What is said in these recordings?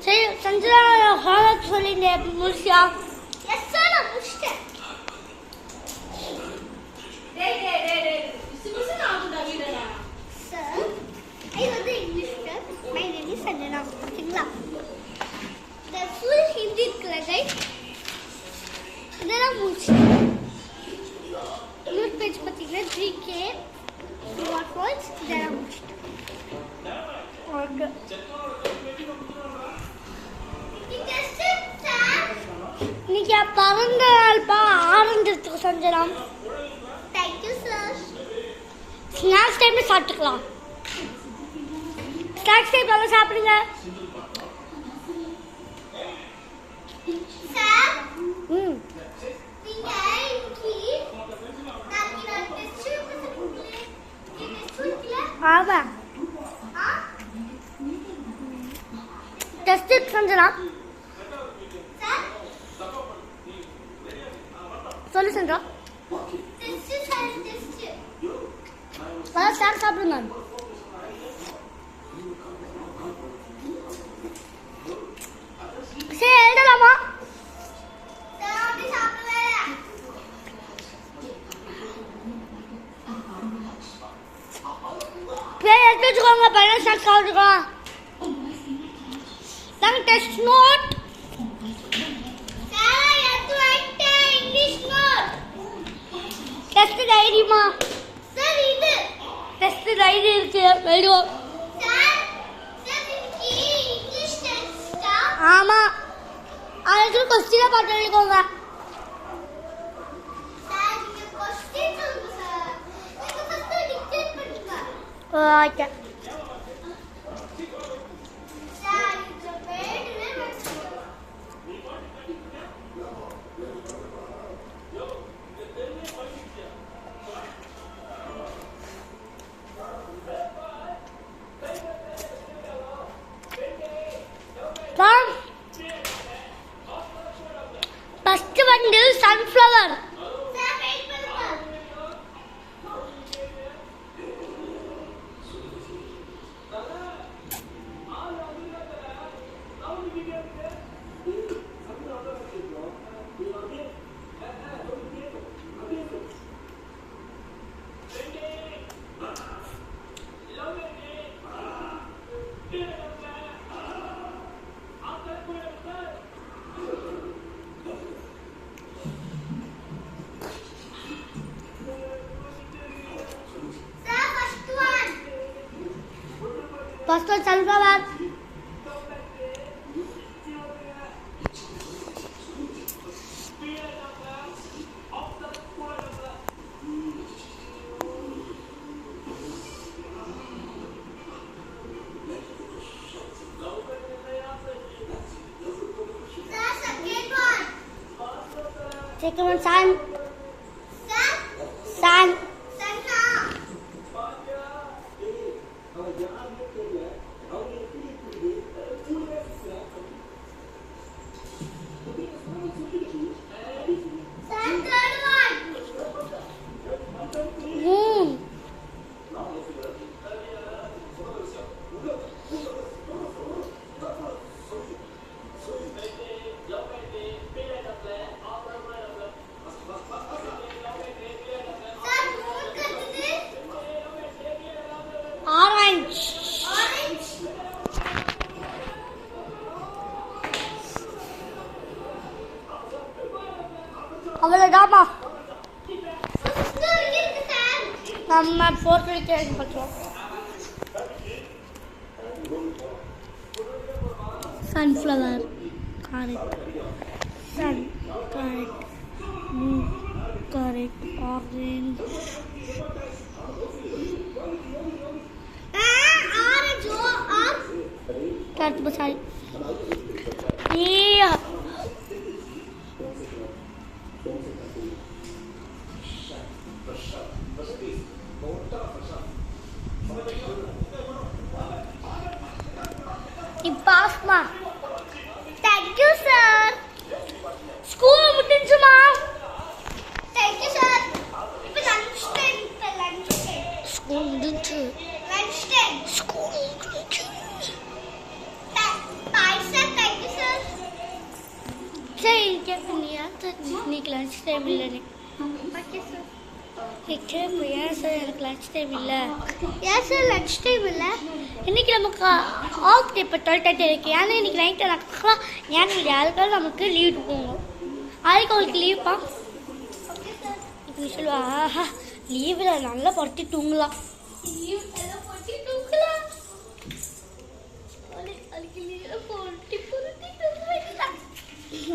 சரி சஞ்சனா ஹாலத் சொல்லிட்டேன் முடிச்சியா? Yes sir நான் முடிச்சிட்டேன். சார் ஐ வந்து English sir. My name is Sanjana. ஓகேங்களா? இந்த ஃபுல் ஹிந்தி இருக்குல்ல கைஸ், இதெல்லாம் முடிச்சிட்டேன். நியூஸ் பேஜ் பார்த்தீங்கன்னா 3K வாட் வாட்ஸ் இதெல்லாம் முடிச்சிட்டேன். ஓகே இன்னைக்கு பிறந்த நாள்ப்பா ஆரம்பிச்சிருக்கு சஞ்சனா. Thank you sir. ஸ்நாக்ஸ் டைம்ல சாப்பிட்டுக்கலாம். ஸ்நாக்ஸ் டைம் நல்லா சாப்பிடுங்க சார். நீங்க ஆமா டெஸ்ட் சஞ்சனா சொல்லு சந்திரா. சார் சாப்பிடுங்க. சரி எழுதலாமா? எடுத்து வச்சுக்கோங்க. பையன் ஸ்நாக்ஸ் சாப்பிட்டுக்கலாம். நாங்கள் டெஸ்ட் நோட் டெஸ்ட் டைரிமா சார். இது டெஸ்ட் டைரி இருக்கு எழுதுவோம் சார். சார் இன்னைக்கு இங்கிலீஷ் டெஸ்டா? ஆமா. அதுக்கு क्वेश्चन பார்த்து எழுதிக்கோங்க சார். நீங்க क्वेश्चन சொல்லுங்க சார். நீங்க ஃபர்ஸ்ட் டிக்டேட் பண்ணுங்க. Okay sir. இந்த பேட்ல ஃபர்ஸ்ட் வந்து சன்ஃப்ளவர். சார் வெயிட் பண்ணுங்க. First one sunflower. Second one sun. Sun. அவ்வளோதாமா. நம்ம போட்டு கேள்விப்பட்டோம். Sunflower correct. Sun correct. Moon correct. Orange correct. பசாய் Pasma. Thank you, sir. சரி கேட்பீங்க இன்னைக்கு லஞ்ச் டைம் இல்லைன்னு. Okay sir. ஏன் சார் எனக்கு லஞ்ச் டைம் இல்லை? ஏன் சார் லஞ்ச் டைம் இல்லை? இன்னைக்கு நமக்கு ஆஃப் டே இப்போ 12:30 இருக்கு. ஏன்னா இன்னைக்கு நைட்டு நடக்கலாம். ஏன்னா யாருக்காவது நமக்கு லீவ் போங்க. அதுக்கு அவங்களுக்கு லீவ்ப்பா. இப்படி சொல்லுவா, ஆஹா லீவில் நல்லா பொட்டி தூங்கலாம். லீவ் எல்லாம் பொட்டி தூங்கலாம்.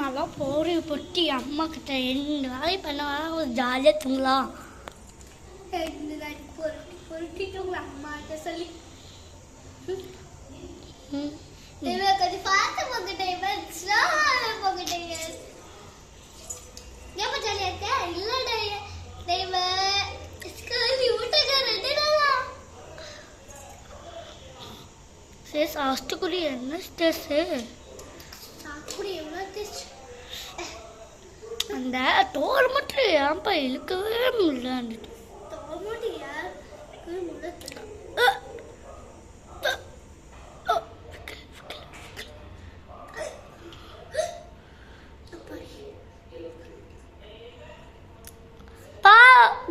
நல்லா போரி பொட்டி அம்மா கிட்ட 2 வேலையும் பண்ண ஜாலியாக தூங்கலாம். 2 நாள் பொருட்டி தூங்கலாம் அம்மா கிட்ட சொல்லி. கொஞ்சம் பார்த்து போகிட்டேன் போகிட்டேங்க. ஏப்பா ஜாலியாக இருக்க? இல்லைடா தெய்வ ஸ்கூல் விட்டுக்க 2 நாளா. சரி சாஸ்துக்குடி என்ன ஸ்டேஸு? அந்த தோல் மட்டும் ஏன்ப்பா இழுக்கவே முடியல.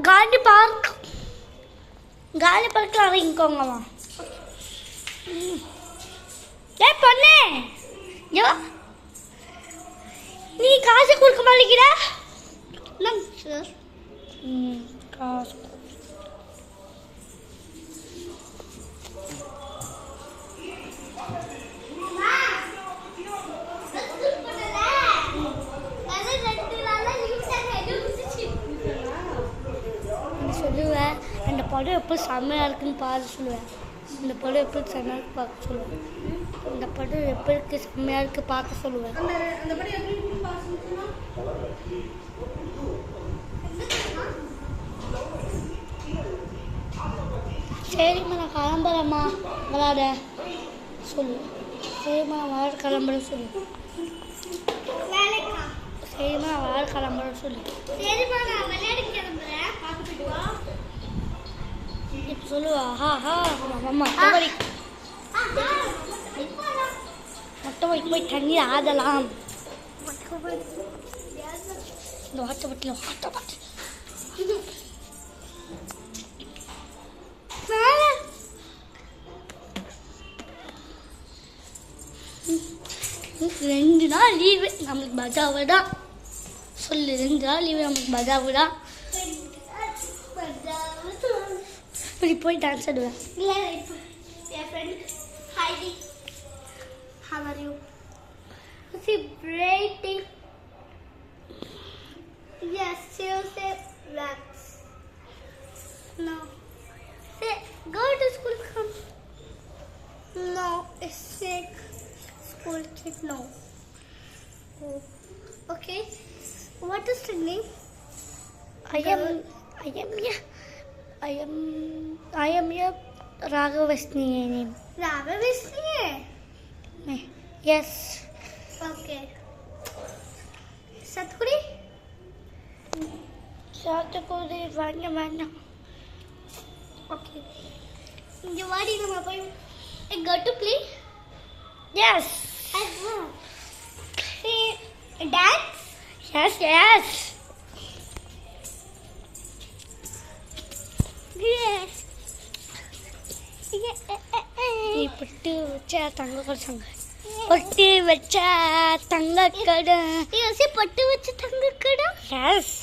காந்தி பார்க்கில் இறங்கிக்கோங்கம்மா. ஏ பொண்ணே நீ காசு கொடுக்க மாட்டேங்கிற? சார் காசு சொல்லுவேன். அந்த படம் எப்போ செம்மையாக இருக்குன்னு பார்த்து சொல்லுவேன். இந்த படம் எப்படி செம்மையாக இருக்கு பார்க்க சொல்லுவேன். இந்த படம் எப்படி இருக்கு செம்மையாக இருக்கு பார்க்க சொல்லுவேன். சரிம்மா நான் கிளம்புறேம்மா விளாட சொல்லு. சரிம்மா நான் விளாட கிளம்புறேன்னு சொல்லு. சரிம்மா நான் விளாட கிளம்புறேன்னு சொல்லு. சரிம்மா நான் விளையாட கிளம்புறேன். இப்போ சொல்லுவா ஹா மொட்டை வரைக்கும் போய் தண்ணி ஆடலாம். இந்த வாட்டர் பாட்டில் ரெண்டு நாள் லீவு நம்மளுக்கு பஜாவு தான். சொல்லு 2 நாள் லீவு நம்மளுக்கு பஜாவு தான். இப்படி போய் டான்ஸ் ஆடுவேன். என் friend ஹைடி how are you? Celebrating. Yes, she'll say relax. No. Say go to school, come. No, it's sick. School kid, no. Oh. Okay. What is your name? I am your Raghavashni name. Raghavashni? Yes. Okay. Satkuri? Satkuri, vanya. Okay. You want to go? I got to play? Yes. Dance? Yes. Yes. பொட்டு வச்சா தங்க கடை. பொட்டு வச்சா தங்க கடை. பொட்டு வச்ச தங்க கடை. எஸ்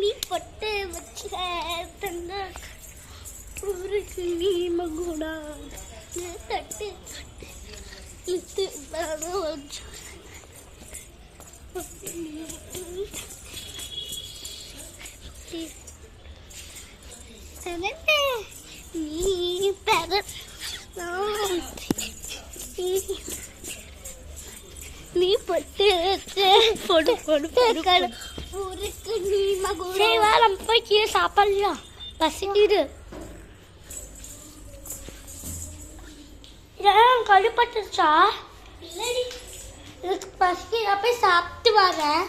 நீ பொட்டு வச்ச தங்க நீ மகுடா தட்டு இழுத்து நீ பெற நீ பொட்டு பொடு நீ மகுடா. சரி வா நம்ம போய் கீழே சாப்பிடலாம். பசிக்குது. இதெல்லாம் கழுப்பட்டுச்சா? இல்லடி எனக்கு பசி. நான் போய் சாப்பிட்டு வரேன்.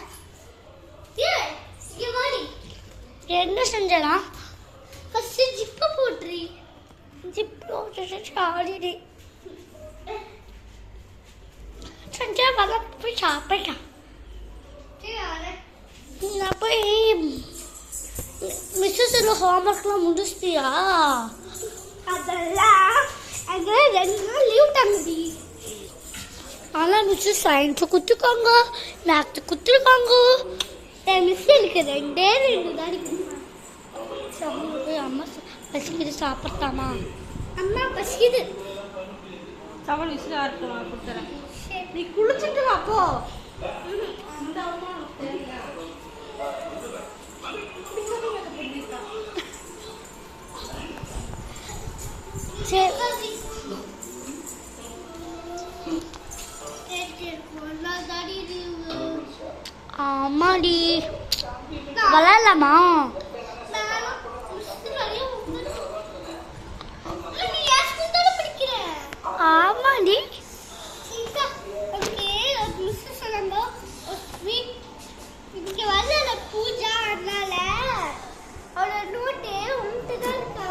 என்ன செஞ்சனா? ஃபர்ஸ்ட் ஜிப்பு போட்டுறி. ஜிப் போட்டு ஆடிடி செஞ்சா வர போய் சாப்பிட்டான். நான் போய் மிஸ்ஸஸ் ஹோம்ஒர்க்லாம் முடிச்சிட்டியா? அதெல்லாம் அங்கே 2 நாள் லீவ் தம்பி. ஆனால் மிஸ்ஸஸ் சயின்ஸை குத்துக்காங்க, மேக்ஸை குத்துருக்காங்க. என் மிஸ் எனக்கு 2 தான் அம்மா பசிக்குது சாப்பிட்டாமா? அம்மா பசிக்குது. சவன் விசில் ஆரம்பிமா கொடுத்துறேன். நீ குளிச்சுட்டு அப்போ ஆமாடி விளையாடலாமா? ஆமாடி இங்க வரல பூஜா, அதனால அவளோட நோட்டு உன்கிட்ட தான் இருக்கு.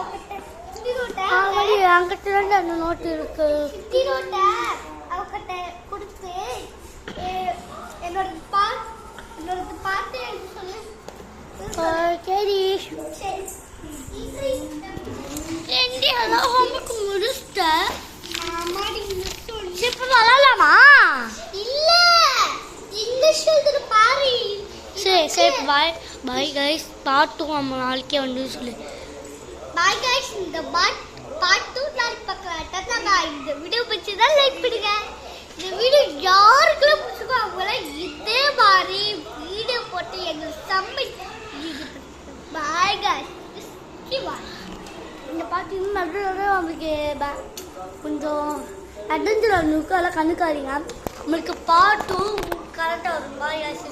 அவகிட்ட அந்த நோட்டு இருக்கு. நோட்டை அவகிட்ட கொடுத்து என்னோட பார்த்து சொல்லு. சரி சரி அதான் ஹோம்ஒர்க் முடிச்சிட்டேன். இப்போ விளாடலாமா? இல்ல இங்கிலீஷ் எழுதுற பாரு. சரி சரி பாய் பாய் கைஸ். பார்ட் 2 நம்ம நாளைக்கே வந்து சொல்லு. Bye guys. இந்த பார்ட் 2 நாளைக்கு பார்க்கலாம். டாடா பாய். இந்த வீடியோ பிடிச்சதா லைக் பண்ணுங்க. இந்த வீடியோ யாருக்கெல்லாம் பிடிச்சிருக்கோ அவங்களாம் இதே மாதிரி வீடியோ போட்டு எங்களுக்கு சப்மிட். Bye guys. இந்த பாட்டு இன்னும் நல்ல உங்களுக்கு கொஞ்சம் அட்வென்ச்சர் இருக்கும். அதெல்லாம் கண்டுக்காதீங்க. உங்களுக்கு பார்ட் 2 கரெக்டாக வரும். Bye guys.